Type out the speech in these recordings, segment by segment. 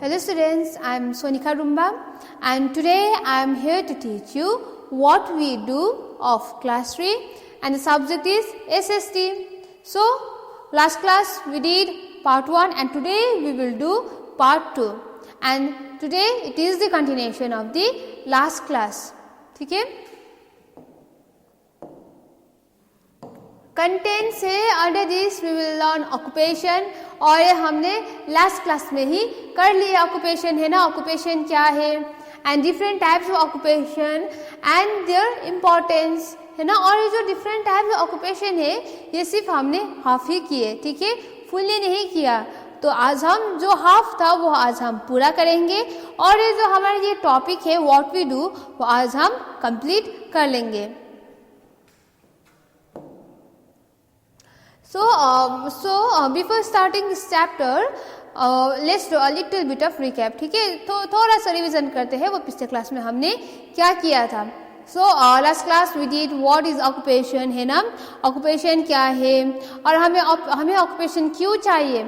Hello students, I am Sonika Rumba and today I am here to teach you what we do of class 3 and the subject is SST. So last class we did part 1 and today we will do part 2 and today it is the continuation of the last class. ठीक है? Content से under this we will learn occupation और ये हमने last class में ही कर लिया occupation है ना. ऑक्यूपेशन क्या है and different types of occupation and there importance है ना. और ये जो डिफरेंट टाइप्स ऑफ ऑक्यूपेशन है ये सिर्फ हमने हाफ ही किए, ठीक है, फुल्ली नहीं किया. तो आज हम जो हाफ था वो आज हम पूरा करेंगे और ये जो हमारा ये टॉपिक है व्हाट वी डू वो आज हम कंप्लीट कर लेंगे. So before starting this chapter, let's do a little bit of recap. ठीक है, तो थोड़ा सा रिवीजन करते हैं वो पिछले क्लास में हमने क्या किया था. So last class we did what is occupation है ना. ऑक्यूपेशन क्या है और हमें ऑक्यूपेशन क्यों चाहिए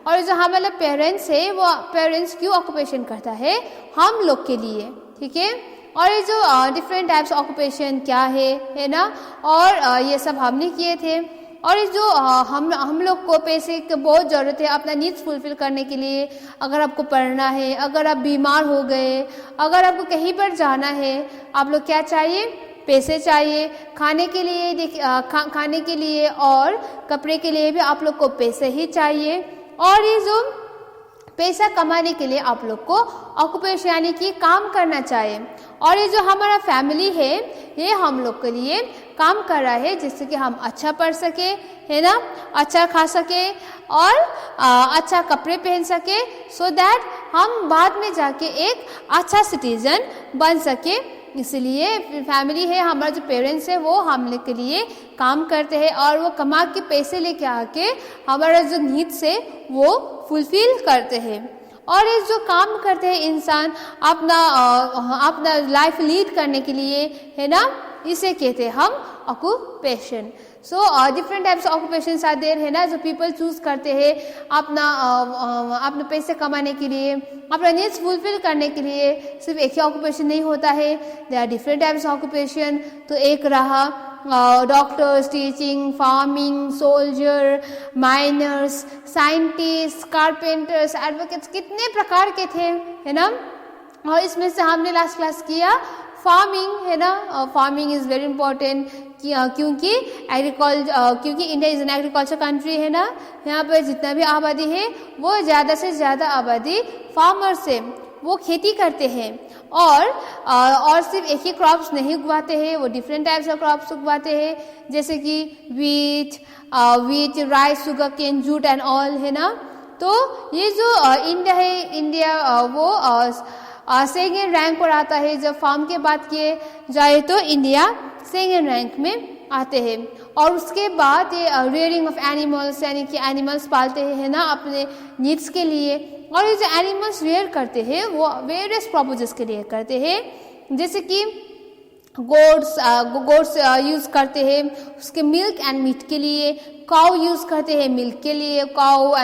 और जो हमारे पेरेंट्स है वो पेरेंट्स क्यों ऑक्यूपेशन करता है हम लोग के लिए, ठीक है. और ये जो डिफरेंट टाइप्स ऑक्यूपेशन क्या है ना. और ये सब हमने किए थे. और इस जो हम लोग को पैसे की बहुत ज़रूरत है अपना नीड्स फुलफिल करने के लिए. अगर आपको पढ़ना है, अगर आप बीमार हो गए, अगर आपको कहीं पर जाना है, आप लोग क्या चाहिए, पैसे चाहिए. खाने के लिए खाने के लिए और कपड़े के लिए भी आप लोग को पैसे ही चाहिए. और ये जो पैसा कमाने के लिए आप लोग को ऑक्यूपेशन यानी कि काम करना चाहिए. और ये जो हमारा फैमिली है ये हम लोग के लिए काम कर रहा है जिससे कि हम अच्छा पढ़ सके है ना, अच्छा खा सके और अच्छा कपड़े पहन सके सो दैट हम बाद में जाके एक अच्छा सिटीजन बन सके. इसलिए फैमिली है हमारा जो पेरेंट्स है वो हम लोग के लिए काम करते हैं और वो कमा के पैसे लेके आके हमारा जो नीड्स है वो फुलफिल करते हैं. और ये जो काम करते हैं इंसान अपना लाइफ लीड करने के लिए है ना, इसे कहते हैं हम occupation. So different types of occupation are there है ना जो पीपल चूज करते हैं अपना पैसे कमाने के लिए, अपना नीड्स फुलफिल करने के लिए. सिर्फ एक ही ऑक्यूपेशन नहीं होता है, there are different types of occupation. तो एक रहा doctors, teaching, farming, soldier, miners, scientist, carpenters, advocates, कितने प्रकार के थे है ना. और इसमें से हमने लास्ट क्लास किया फार्मिंग है ना. फार्मिंग इज़ वेरी इंपॉर्टेंट क्योंकि India is an agriculture country है ना. यहाँ पर जितना भी आबादी है वो ज़्यादा से ज़्यादा आबादी फार्मर्स है, वो खेती करते हैं. और सिर्फ एक ही क्रॉप्स नहीं उगवाते हैं, वो डिफरेंट टाइप्स ऑफ क्रॉप्स उगवाते हैं जैसे कि wheat, rice, sugar cane, jute and all है ना. तो ये जो इंडिया है, इंडिया वो सेकंड रैंक पर आता है. जब फार्म के बात किए जाए तो इंडिया सेकंड रैंक में आते हैं. और उसके बाद ये रेयरिंग ऑफ एनिमल्स यानी कि एनिमल्स पालते हैं ना अपने नीड्स के लिए. और ये जो एनिमल्स रेयर करते हैं वो वेरियस पर्पसेस के लिए करते हैं जैसे कि गोट्स यूज़ करते हैं उसके मिल्क एंड मीट के लिए. काउ यूज़ करते हैं मिल्क के लिए, cow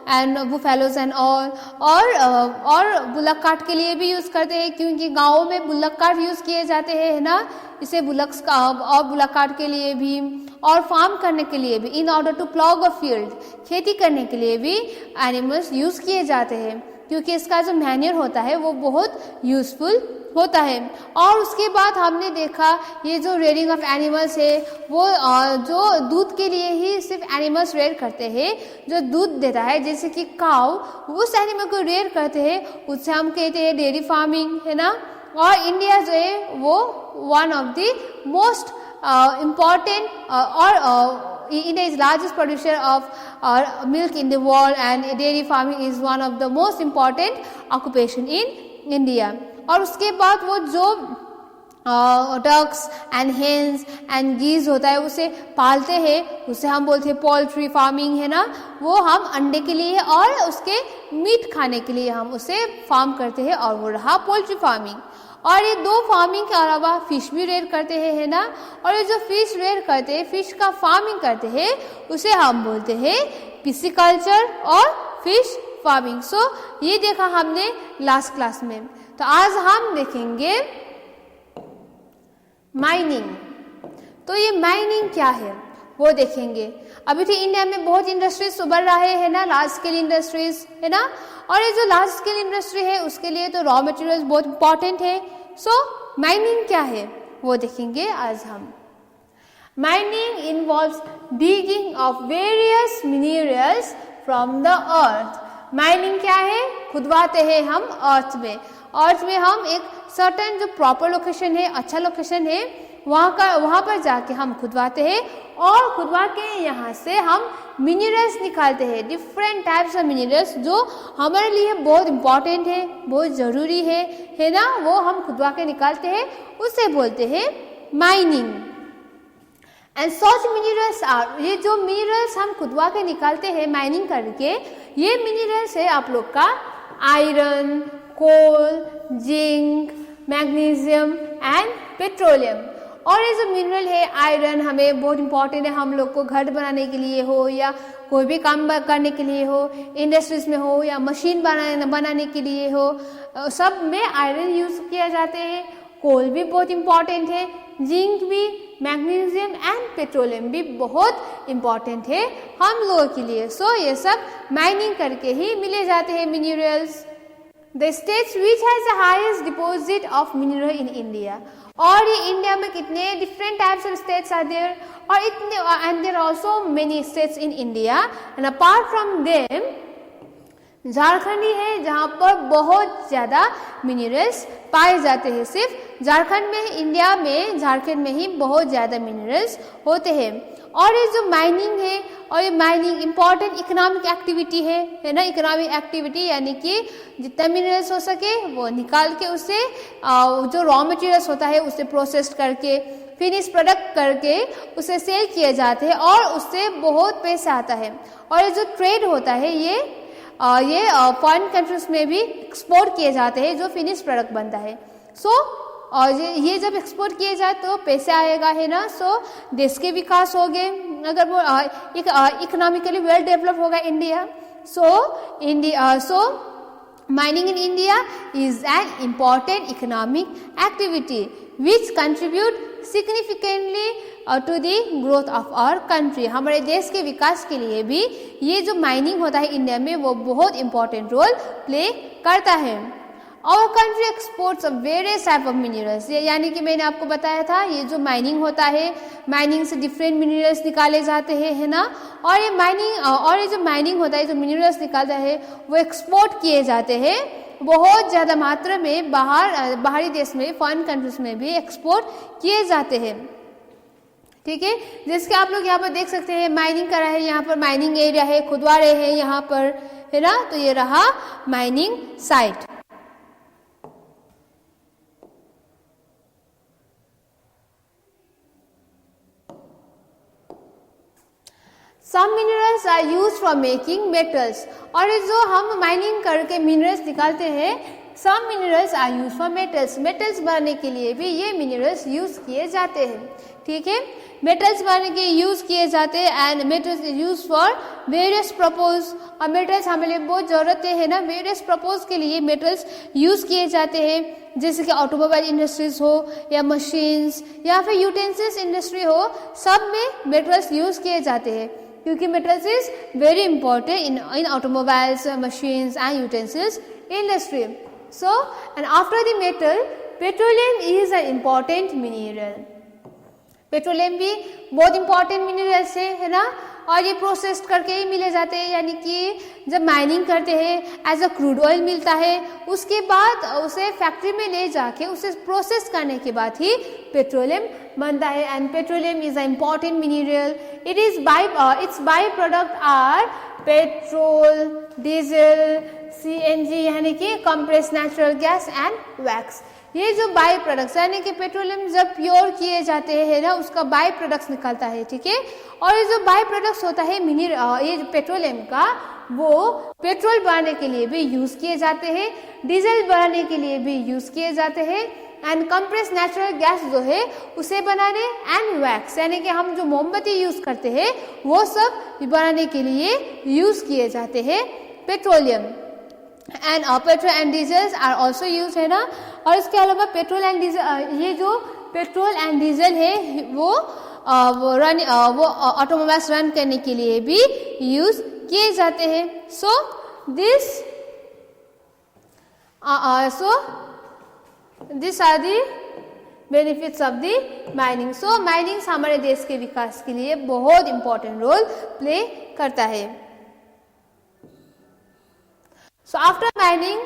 and buffaloes and all. और बुलक कार्ट के लिए भी यूज़ करते हैं क्योंकि गाँव में बुलक कार्ट यूज़ किए जाते हैं है ना. इसे बुलक्स का और बुलक कार्ट के लिए भी और फार्म करने के लिए भी in order to plough a field, खेती करने के लिए भी एनिमल्स यूज़ किए जाते हैं क्योंकि इसका जो मैन्योर होता है वो बहुत यूज़फुल होता है. और उसके बाद हमने देखा ये जो रेयरिंग ऑफ एनिमल्स है वो जो दूध के लिए ही सिर्फ एनिमल्स रेयर करते हैं जो दूध देता है जैसे कि काउ, उस एनिमल को रेयर करते हैं, उससे हम कहते हैं डेयरी फार्मिंग है ना. और इंडिया जो है वो one of the most important और India is largest producer of milk in the world and dairy farming is one of the most important occupation in India. और उसके बाद वो जो डक्स एंड हेन्स एंड गीज होता है उसे पालते हैं, उसे हम बोलते हैं पोल्ट्री फार्मिंग है ना. वो हम अंडे के लिए और उसके मीट खाने के लिए हम उसे फार्म करते हैं और वो रहा पोल्ट्री फार्मिंग. और ये दो फार्मिंग के अलावा फिश भी रेयर करते हैं है ना. और ये जो फिश रेयर करते हैं, फिश का फार्मिंग करते हैं, उसे हम बोलते हैं पिसिकल्चर और फिश फार्मिंग। सो ये देखा हमने लास्ट क्लास में। तो आज हम देखेंगे माइनिंग। तो ये माइनिंग क्या है वो देखेंगे। अभी तो इंडिया में बहुत इंडस्ट्रीज उभर रहे हैं ना, लार्ज स्केल इंडस्ट्रीज है ना, और ये जो लार्ज स्केल इंडस्ट्री है उसके लिए तो रॉ मटेरियल्स बहुत इंपॉर्टेंट है। सो माइनिंग क्या है वो देखेंगे आज हम। Mining involves digging of various minerals from the earth. Mining क्या है? खुदवाते हैं हम अर्थ में। अर्थ में हम एक सर्टेन जो प्रॉपर लोकेशन है, अच्छा लोकेशन है, वहाँ पर जाके हम खुदवाते हैं और खुदवा के यहाँ से हम मिनरल्स निकालते हैं, डिफरेंट टाइप्स ऑफ मिनरल्स जो हमारे लिए बहुत इंपॉर्टेंट है, बहुत ज़रूरी है ना, वो हम खुदवा के निकालते हैं, उसे बोलते हैं mining. And such minerals are, ये जो मिनरल्स हम खुदवा के निकालते हैं माइनिंग करके, ये मिनरल्स है आप लोग का iron, coal, zinc, magnesium and petroleum. और ये जो मिनरल है आयरन हमें बहुत इंपॉर्टेंट है, हम लोग को घर बनाने के लिए हो या कोई भी काम करने के लिए हो, इंडस्ट्रीज में हो या मशीन बनाने के लिए हो, सब में आयरन यूज किया जाते हैं। कोल भी बहुत इंपॉर्टेंट है, जिंक भी, मैग्नीशियम एंड पेट्रोलियम भी बहुत इंपॉर्टेंट है हम लोगों के लिए। सो ये सब माइनिंग करके ही मिले जाते हैं minerals. The states which has the highest deposit of mineral in India, और ये इंडिया में कितने different types of states are there, और इतने and there are also many states in India, and apart from them Jharkhand ही है जहाँ पर बहुत ज़्यादा मिनरल्स पाए जाते हैं। सिर्फ झारखंड में, इंडिया में झारखंड में ही बहुत ज़्यादा मिनरल्स होते हैं। और ये जो माइनिंग है, और ये माइनिंग इम्पॉर्टेंट इकोनॉमिक एक्टिविटी है ना, इकोनॉमिक एक्टिविटी यानी कि जितना मिनरल्स हो सके वो निकाल के उसे जो रॉ मटेरियल्स होता है उसे प्रोसेस करके फिनिश प्रोडक्ट करके उसे सेल किए जाते हैं और उससे बहुत पैसा आता है। और ये जो ट्रेड होता है ये फॉरेन कंट्रीज में भी एक्सपोर्ट किए जाते हैं जो फिनिश प्रोडक्ट बनता है। सो और ये जब एक्सपोर्ट किए जाए तो पैसे आएगा है ना, सो देश के विकास हो गए, अगर वो इकोनॉमिकली वेल डेवलप होगा India. So mining in India is an important economic activity which contribute significantly to the growth of our country। हमारे देश के विकास के लिए भी ये जो माइनिंग होता है इंडिया में वो बहुत इंपॉर्टेंट रोल प्ले करता है। Our country exports of various type of minerals, यानी कि मैंने आपको बताया था ये जो माइनिंग होता है, माइनिंग से डिफरेंट मिनरल्स निकाले जाते हैं है ना, और ये जो माइनिंग होता है, जो मिनरल्स निकालता है वो एक्सपोर्ट किए जाते हैं बहुत ज़्यादा मात्रा में, बाहरी देश में, फॉरेन कंट्रीज में भी एक्सपोर्ट किए जाते हैं। ठीक है, जैसे आप लोग यहाँ पर देख सकते हैं माइनिंग कर रहे हैं, यहाँ पर माइनिंग एरिया है, खुदवा रहे हैं यहाँ पर है ना, तो ये रहा mining site. Some minerals are used for making metals, और जो हम माइनिंग करके मिनरल्स निकालते हैं, some minerals are used for metals, metals बनाने के लिए भी ये मिनरल्स यूज किए जाते हैं। ठीक है, मेटल्स बनाने के यूज किए जाते हैं and metals use for various purpose, और मेटल्स हमारे लिए बहुत जरूरत है ना, वेरियस पर्पज के लिए मेटल्स यूज किए जाते हैं, जैसे कि ऑटोमोबाइल इंडस्ट्रीज हो या मशीन्स या फिर यूटेंसिल्स इंडस्ट्री हो, सब में मेटल्स यूज किए जाते हैं क्योंकि metals is very important in automobiles, machines and utensils industry. So, and after the metal, petroleum is an important mineral. Petroleum भी बहुत इंपॉर्टेंट मिनरल्स है ना, और ये प्रोसेस करके ही मिले जाते हैं, यानी कि जब माइनिंग करते हैं एज अ क्रूड ऑयल मिलता है, उसके बाद उसे फैक्ट्री में ले जाके उसे प्रोसेस करने के बाद ही पेट्रोलियम बनता है। And petroleum is a important mineral. Its by product are petrol, diesel, CNG यानी कि compressed natural gas and wax. ये जो बाई प्रोडक्ट्स यानी कि पेट्रोलियम जब प्योर किए जाते हैं ना, उसका बाई प्रोडक्ट्स निकलता है। ठीक है, और ये जो बाई प्रोडक्ट्स होता है ये जो पेट्रोलियम का, वो पेट्रोल बनाने के लिए भी यूज किए जाते हैं, डीजल बनाने के लिए भी यूज किए जाते हैं, एंड कंप्रेस्ड नेचुरल गैस जो है उसे बनाने, एंड वैक्स यानी कि हम जो मोमबत्ती यूज करते हैं वो सब बनाने के लिए यूज किए जाते हैं petroleum and petrol and diesels are also use, है ना। और इसके अलावा पेट्रोल एंड डीजल, ये जो पेट्रोल एंड डीजल है वो ऑटोमोबाइल्स रन करने के लिए भी यूज किए जाते हैं। So this are the benefits of the mining. So mining हमारे देश के विकास के लिए बहुत इंपॉर्टेंट रोल प्ले करता है। So after mining,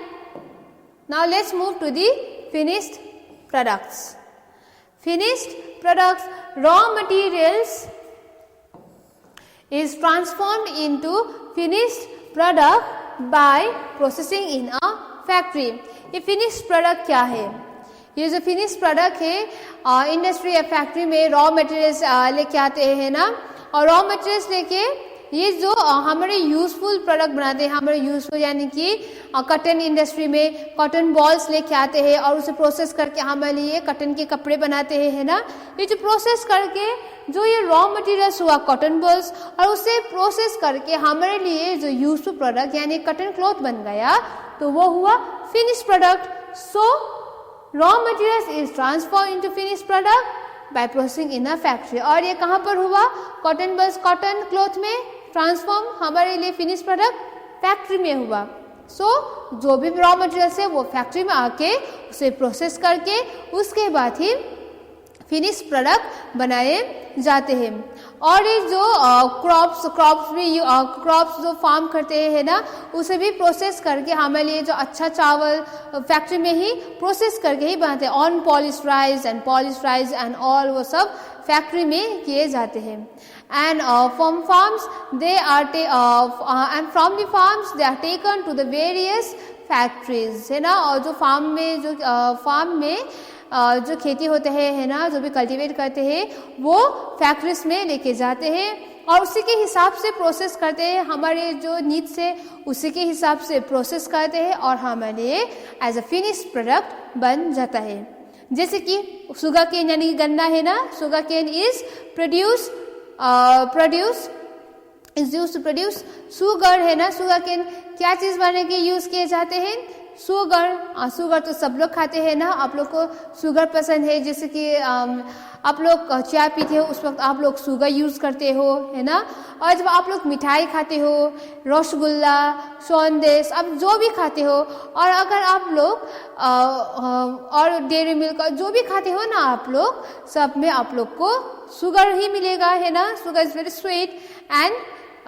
now let's move to the finished products. Finished products, raw materials is transformed into finished product by processing in a factory. ये finished product क्या है? ये जो finished product है industry या factory में रॉ मटेरियल्स लेके आते हैं ना, और रॉ मटेरियल्स लेके ये जो हमारे यूजफुल प्रोडक्ट बनाते हैं, हमारे यूजफुल यानी कि कॉटन इंडस्ट्री में कॉटन बॉल्स लेके आते हैं और उसे प्रोसेस करके हमारे लिए कॉटन के कपड़े बनाते हैं, है ना। ये जो प्रोसेस करके जो ये रॉ मटेरियल्स हुआ कॉटन बॉल्स, और उसे प्रोसेस करके हमारे लिए जो यूजफुल प्रोडक्ट यानी कॉटन क्लॉथ बन गया, तो वो हुआ finish product. So raw materials is transform into finish product by processing in a factory. और ये कहाँ पर हुआ? कॉटन बॉल्स कॉटन क्लॉथ में ट्रांसफॉर्म हमारे लिए फिनिश प्रोडक्ट फैक्ट्री में हुआ। सो जो भी रॉ मटेरियल्स है वो फैक्ट्री में आके उसे प्रोसेस करके उसके बाद ही फिनिश प्रोडक्ट बनाए जाते हैं। और ये जो क्रॉप्स जो फार्म करते हैं ना, उसे भी प्रोसेस करके हमारे लिए जो अच्छा चावल फैक्ट्री में ही प्रोसेस करके ही बनाते हैं। On polished rice and all वो सब फैक्ट्री में किए जाते हैं। And from farms they are taken to the various factories, है ना। और जो फार्म में जो खेती होते हैं, है ना, जो भी कल्टीवेट करते हैं वो फैक्ट्रीज में लेके जाते हैं और उसी के हिसाब से प्रोसेस करते हैं। हमारे जो नीड से उसी के हिसाब से प्रोसेस करते हैं और हमारे एज अ फिनिश प्रोडक्ट बन जाता है। जैसे कि शुगर केन यानी गन्ना है ना, sugar cane is use to produce sugar, है ना। शुगर केन क्या चीज बनाने के यूज किए जाते हैं? शुगर तो सब लोग खाते हैं ना। आप लोग को शुगर पसंद है, जैसे कि आप लोग चाय पीते हो उस वक्त आप लोग शुगर यूज करते हो, है ना। और जब आप लोग मिठाई खाते हो, रसगुल्ला, संदेश, अब जो भी खाते हो, और अगर आप लोग और डेयरी मिल्क जो भी खाते हो ना, आप लोग सब में आप लोग को शुगर ही मिलेगा, है ना। Sugar is very sweet and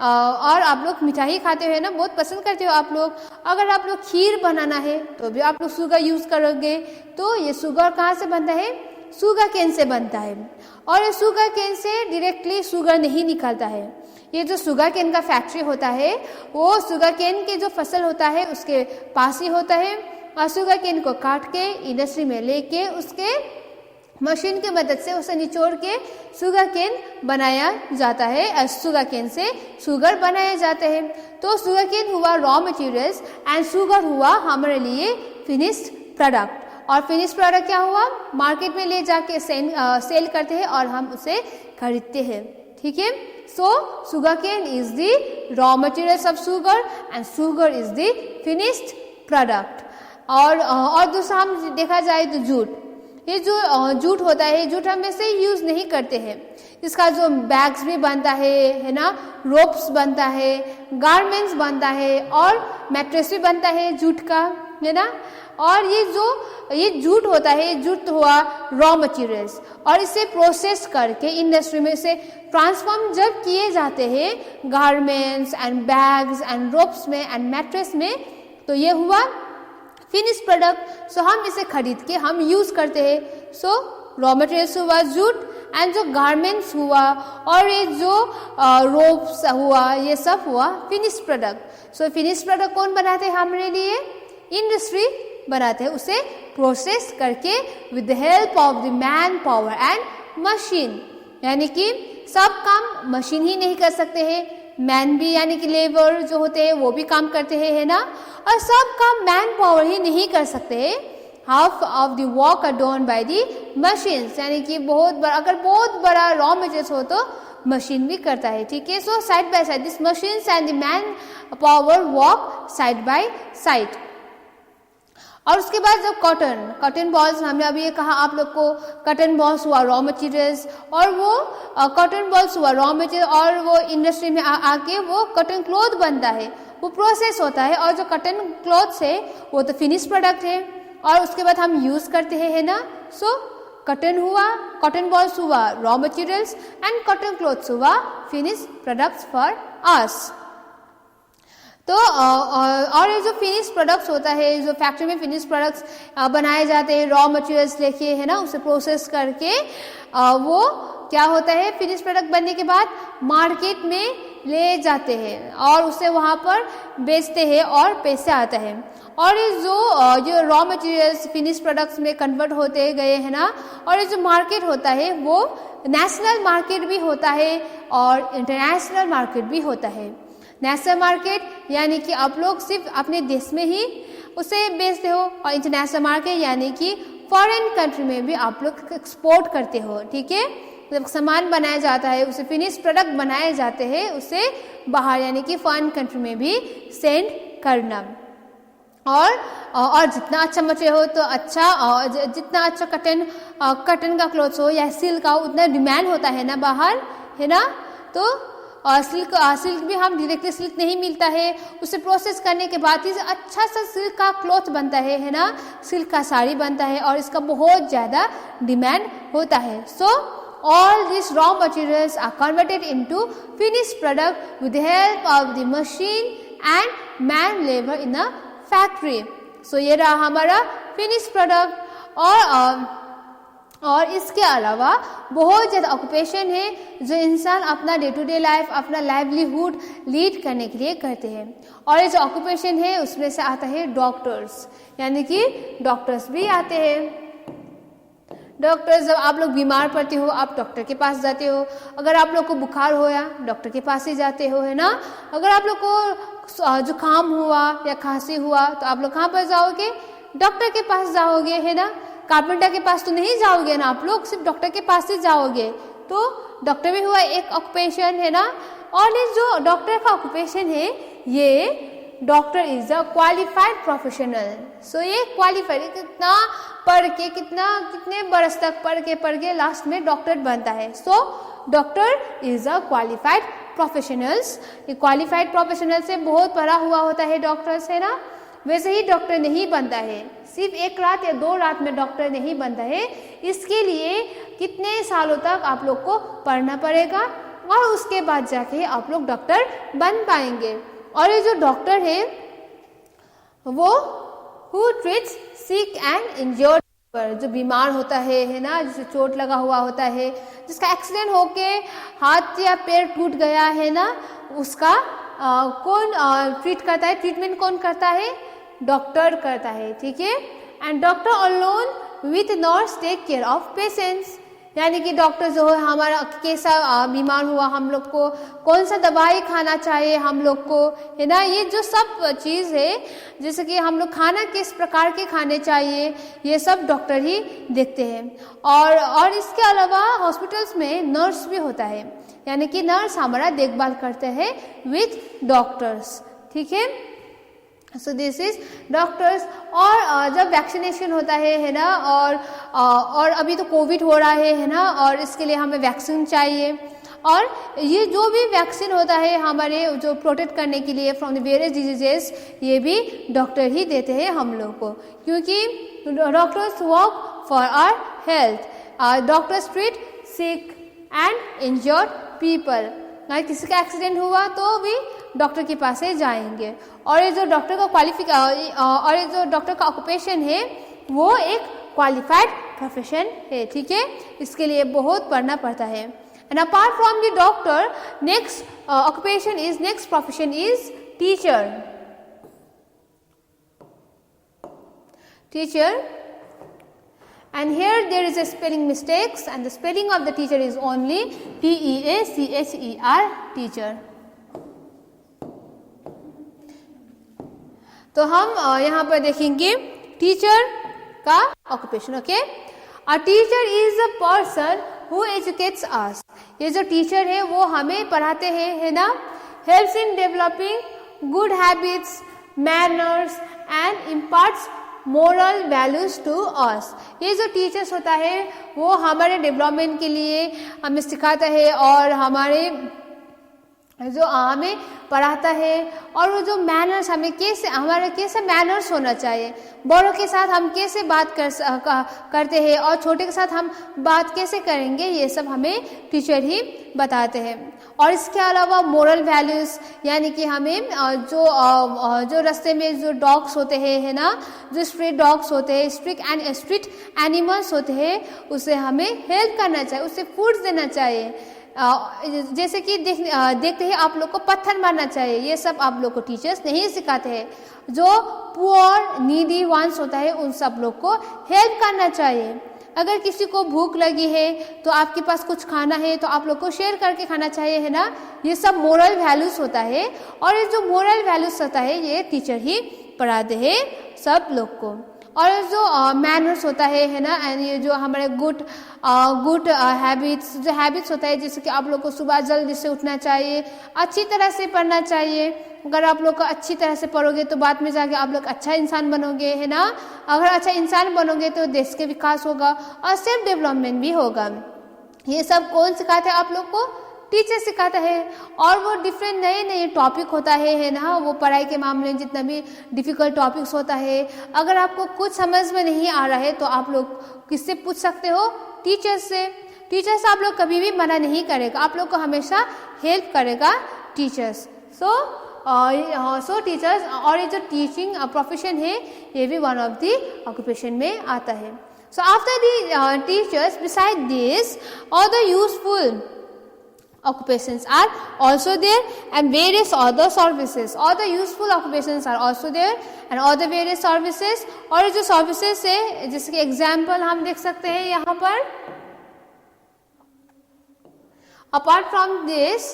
और आप लोग मिठाई खाते हो, है ना, बहुत पसंद करते हो आप लोग। अगर आप लोग खीर बनाना है तो भी आप लोग शुगर यूज करोगे। तो ये शुगर कहाँ से बनता है? शुगर केन से बनता है। और ये शुगर केन से डायरेक्टली शुगर नहीं निकलता है। ये जो शुगर केन का फैक्ट्री होता है वो शुगर केन के जो फसल होता है उसके पास ही होता है, और शुगर केन को काट के इंडस्ट्री में लेके उसके मशीन की मदद से उसे निचोड़ के शुगर केन बनाया जाता है। शुगर केन से शुगर बनाए जाते हैं। तो शुगर केन हुआ रॉ मटेरियल्स एंड शुगर हुआ हमारे लिए फिनिश्ड प्रोडक्ट। और फिनिश प्रोडक्ट क्या हुआ? मार्केट में ले जाके सेल करते हैं और हम उसे खरीदते हैं, ठीक है। So sugar cane is the raw materials of sugar and sugar is the finished product. और दूसरा हम देखा जाए तो जूट, ये जो जूट होता है, जूट हम वैसे यूज नहीं करते हैं। इसका जो बैग्स भी बनता है ना, रोप्स बनता है, गारमेंट्स बनता है और मैट्रेस भी बनता है जूट का, है ना। और ये जूट होता है, जूट हुआ रॉ मटेरियल्स, और इसे प्रोसेस करके इंडस्ट्री में इसे ट्रांसफॉर्म जब किए जाते हैं garments and bags and ropes में एंड मैट्रेस में, तो ये हुआ फिनिश प्रोडक्ट। सो हम इसे खरीद के हम यूज करते हैं। सो रॉ मटेरियल्स हुआ जूट एंड जो गारमेंट्स हुआ और ये जो रोप्स हुआ, ये सब हुआ फिनिश प्रोडक्ट। सो फिनिश प्रोडक्ट कौन बनाते हैं हमारे लिए? इंडस्ट्री बनाते हैं, उसे प्रोसेस करके with the help of the man power and machine. यानी कि सब काम मशीन ही नहीं कर सकते हैं, मैन भी यानी कि लेबर जो होते हैं वो भी काम करते हैं, है ना। और सब काम मैन पावर ही नहीं कर सकते हैं। Half of the work are done by the machines, यानी कि अगर बहुत बड़ा रॉ मटेरियल्स हो तो मशीन भी करता है, ठीक है। So side by side this machines and the man power walk side by side. और उसके बाद जब कॉटन बॉल्स, हमने अभी ये कहा आप लोग को, कॉटन बॉल्स हुआ रॉ मटेरियल्स, और वो कॉटन बॉल्स हुआ रॉ मटेरियल, और वो इंडस्ट्री में आके वो कॉटन क्लॉथ बनता है, वो प्रोसेस होता है। और जो कॉटन क्लॉथ्स है वो तो फिनिश प्रोडक्ट है, और उसके बाद हम यूज करते हैं, है ना। सो कॉटन बॉल्स हुआ raw materials and cotton clothes हुआ फिनिश प्रोडक्ट्स फॉर अस। तो और ये जो फिनिश प्रोडक्ट्स होता है, जो फैक्ट्री में फिनिश प्रोडक्ट्स बनाए जाते हैं, रॉ मटेरियल्स लेके, है ना, उसे प्रोसेस करके वो क्या होता है, फिनिश प्रोडक्ट बनने के बाद मार्केट में ले जाते हैं और उसे वहाँ पर बेचते हैं और पैसे आता है। और ये जो रॉ मटेरियल्स फिनिश प्रोडक्ट्स में कन्वर्ट होते गए, है ना, और ये जो मार्केट होता है वो नेशनल मार्केट भी होता है और इंटरनेशनल मार्केट भी होता है। नेशनल मार्केट यानी कि आप लोग सिर्फ अपने देश में ही उसे बेचते हो, और इंटरनेशनल मार्केट यानी कि फॉरेन कंट्री में भी आप लोग एक्सपोर्ट करते हो, ठीक है। जब सामान बनाया जाता है, उसे फिनिश प्रोडक्ट बनाए जाते हैं, उसे बाहर यानी कि फॉरेन कंट्री में भी सेंड करना। और जितना अच्छा मटेरियल हो तो अच्छा, जितना अच्छा कॉटन का क्लॉथ्स हो या सिल्क का, उतना डिमांड होता है ना बाहर, है ना। तो सिल्क भी हम डायरेक्टली सिल्क नहीं मिलता है, उसे प्रोसेस करने के बाद ही अच्छा सा सिल्क का क्लॉथ बनता है ना, सिल्क का साड़ी बनता है, और इसका बहुत ज़्यादा डिमांड होता है। सो all these raw materials are converted into finished product with the help of the machine and man labor in a factory. So ये रहा हमारा finished product। और इसके अलावा बहुत ज़्यादा ऑक्यूपेशन है जो इंसान अपना डे टू डे लाइफ, अपना लाइवलीहुड लीड करने के लिए करते हैं। और ये जो ऑक्यूपेशन है उसमें से आता है डॉक्टर्स, यानी कि डॉक्टर्स भी आते हैं। डॉक्टर्स, जब आप लोग बीमार पड़ते हो आप डॉक्टर के पास जाते हो, अगर आप लोग को बुखार होया डॉक्टर के पास ही जाते हो, है ना। अगर आप लोग को जुकाम हुआ या खांसी हुआ तो आप लोग कहाँ पर जाओगे, डॉक्टर के पास जाओगे, है ना। कारपेंटर के पास तो नहीं जाओगे ना, आप लोग सिर्फ डॉक्टर के पास ही जाओगे। तो डॉक्टर भी हुआ एक ऑक्यूपेशन, है ना। और ये जो डॉक्टर का ऑक्यूपेशन है, ये doctor is a qualified professional. So ये क्वालिफाइड, कितना पढ़ के, कितने बरस तक पढ़ के लास्ट में डॉक्टर बनता है। So doctor is a qualified professionals. ये क्वालिफाइड प्रोफेशनल से बहुत पढ़ा हुआ होता है डॉक्टर्स, है ना। वैसे ही डॉक्टर नहीं बनता है, सिर्फ 1 रात या 2 रात में डॉक्टर नहीं बनता है। इसके लिए कितने सालों तक आप लोग को पढ़ना पड़ेगा, और उसके बाद जाके आप लोग डॉक्टर बन पाएंगे। और ये जो डॉक्टर है वो who treats sick and injured, जो बीमार होता है ना, जिसे चोट लगा हुआ होता है, जिसका एक्सीडेंट होके हाथ या पैर टूट गया है ना, उसका कौन ट्रीट करता है, ट्रीटमेंट कौन करता है, डॉक्टर करता है, ठीक है। And doctor alone with nurse take care of patients, यानी कि डॉक्टर जो है हमारा कैसा बीमार हुआ, हम लोग को कौन सा दवाई खाना चाहिए हम लोग को, है ना। ये जो सब चीज़ है, जैसे कि हम लोग खाना किस प्रकार के खाने चाहिए, ये सब डॉक्टर ही देखते हैं। और इसके अलावा हॉस्पिटल्स में नर्स भी होता है, यानी कि नर्स हमारा देखभाल करते हैं विथ डॉक्टर्स, ठीक है। So this is doctors. और जब वैक्सीनेशन होता है ना, और अभी तो कोविड हो रहा है ना, और इसके लिए हमें वैक्सीन चाहिए। और ये जो भी वैक्सीन होता है हमारे जो प्रोटेक्ट करने के लिए फ्रॉम द वेरियस डिजीजेस, ये भी डॉक्टर ही देते हैं हम लोग को, क्योंकि doctors work for our health. Doctors treat sick and injured people. अगर किसी का एक्सीडेंट हुआ तो भी डॉक्टर के पास से जाएंगे। और ये जो डॉक्टर का और ये जो डॉक्टर का ऑक्यूपेशन है वो एक क्वालिफाइड प्रोफेशन है, ठीक है। इसके लिए बहुत पढ़ना पड़ता है। And apart from the doctor, next profession is teacher. And here there is a spelling mistakes, and the spelling of the teacher is only T-E-A-C-H-E-R, teacher. तो हम यहाँ पर देखेंगे टीचर का occupation, okay. A teacher is a person who educates us. ये जो teacher है वो हमें पढ़ाते हैं, है ना. Helps in developing good habits, manners and imparts moral values to us. ये जो टीचर्स होता है वो हमारे डेवलपमेंट के लिए हमें सिखाता है और हमारे जो हमें पढ़ाता है. और वो जो मैनर्स हमें हमारा कैसे मैनर्स होना चाहिए, बड़ों के साथ हम कैसे बात करते हैं और छोटे के साथ हम बात कैसे करेंगे, ये सब हमें टीचर ही बताते हैं. और इसके अलावा मोरल वैल्यूज़, यानी कि हमें जो रास्ते में जो डॉग्स होते हैं, है ना, जो स्ट्रीट डॉग्स होते हैं, स्ट्रीट एनिमल्स होते हैं, उसे हमें हेल्प करना चाहिए, उसे फूड देना चाहिए. जैसे कि देखते हैं आप लोग को पत्थर मारना चाहिए, ये सब आप लोग को टीचर्स नहीं सिखाते हैं. जो पुअर नीडी वंस होता है उन सब लोग को हेल्प करना चाहिए. अगर किसी को भूख लगी है तो आपके पास कुछ खाना है तो आप लोग को शेयर करके खाना चाहिए, है ना. ये सब मोरल वैल्यूज होता है और ये जो मोरल वैल्यूज होता है ये टीचर ही पढ़ाते हैं सब लोग को. और जो मैनर्स होता है ना, एंड ये जो हमारे गुड हैबिट्स, जो हैबिट्स होता है, जैसे कि आप लोग को सुबह जल्दी से उठना चाहिए, अच्छी तरह से पढ़ना चाहिए. अगर आप लोग को अच्छी तरह से पढ़ोगे तो बाद में जाके आप लोग अच्छा इंसान बनोगे, है ना. अगर अच्छा इंसान बनोगे तो देश के विकास होगा और सेल्फ डेवलपमेंट भी होगा. ये सब कौन सिखाता है आप लोग को? टीचर सिखाता है. और वो डिफरेंट नए नए टॉपिक होता है ना. वो पढ़ाई के मामले में जितना भी डिफ़िकल्ट टॉपिक्स होता है, अगर आपको कुछ समझ में नहीं आ रहा है तो आप लोग किससे पूछ सकते हो? टीचर से. टीचर से आप लोग कभी भी मना नहीं करेगा, आप लोग को हमेशा हेल्प करेगा टीचर्स. सो टीचर्स, और ये जो टीचिंग प्रोफेशन है ये भी वन ऑफ द ऑक्यूपेशन में आता है. So after the teachers, beside this other useful occupations are also there and various other services. Other useful occupations are also there and other various services. और जो services है, जैसे कि example हम देख सकते हैं यहाँ पर. Apart from this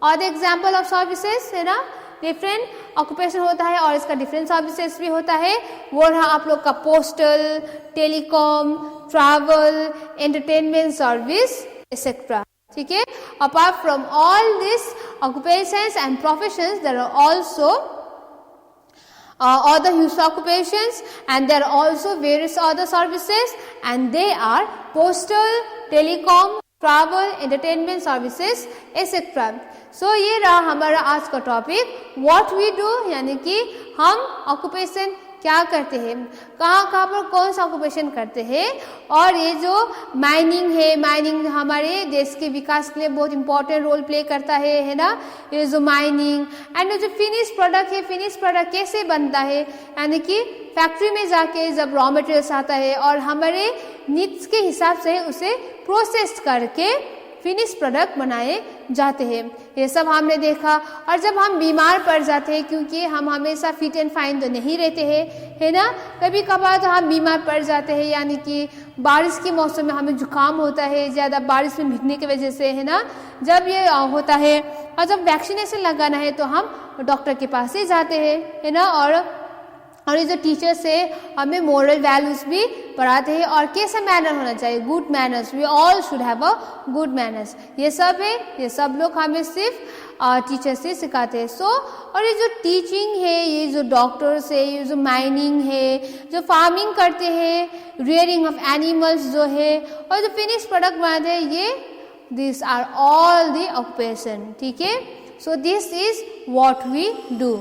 other example of services, है ना, डिफरेंट ऑक्यूपेशन होता है और इसका डिफरेंट सर्विसेज भी होता है. वो रहा आप लोग का postal, telecom, travel, entertainment service etcetera. ठीक है. Apart from all this occupations and professions, there are also other useful occupations and there are also various other services and they are postal, telecom, travel, entertainment services etc. So ये रहा हमारा आज का topic, what we do, यानी कि हम occupation क्या करते हैं, कहाँ पर कौन सा ऑक्यूपेशन करते हैं. और ये जो माइनिंग है, माइनिंग हमारे देश के विकास के लिए बहुत इंपॉर्टेंट रोल प्ले करता है ना. ये जो माइनिंग एंड जो फिनिश प्रोडक्ट है, फिनिश प्रोडक्ट कैसे बनता है, यानी कि फैक्ट्री में जाके जब रॉ मटेरियल्स आता है और हमारे नीड्स के हिसाब से उसे प्रोसेस करके फिनिश प्रोडक्ट बनाए जाते हैं. ये सब हमने देखा. और जब हम बीमार पड़ जाते हैं, क्योंकि हम हमेशा फिट एंड फाइन तो नहीं रहते हैं, है ना, कभी कभार तो हम बीमार पड़ जाते हैं, यानी कि बारिश के मौसम में हमें जुकाम होता है, ज़्यादा बारिश में भीगने की वजह से, है ना. जब ये होता है और जब वैक्सीनेशन लगाना है तो हम डॉक्टर के पास ही जाते हैं, है ना. और ये जो टीचर्स है हमें मोरल वैल्यूज भी पढ़ाते हैं और कैसे मैनर होना चाहिए, good manners. We all should have a good manners. ये सब है, ये सब लोग हमें सिर्फ टीचर से सिखाते हैं. सो और ये जो टीचिंग है, ये जो डॉक्टर्स है, ये जो माइनिंग है, जो फार्मिंग करते हैं, रियरिंग ऑफ एनिमल्स जो है, और जो फिनिश प्रोडक्ट बनाते हैं, ये this are all the occupation. ठीक है. So this is what we do.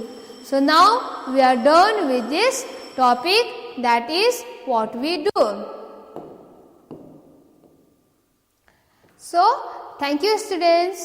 So now we are done with this topic, that is what we do. So thank you students.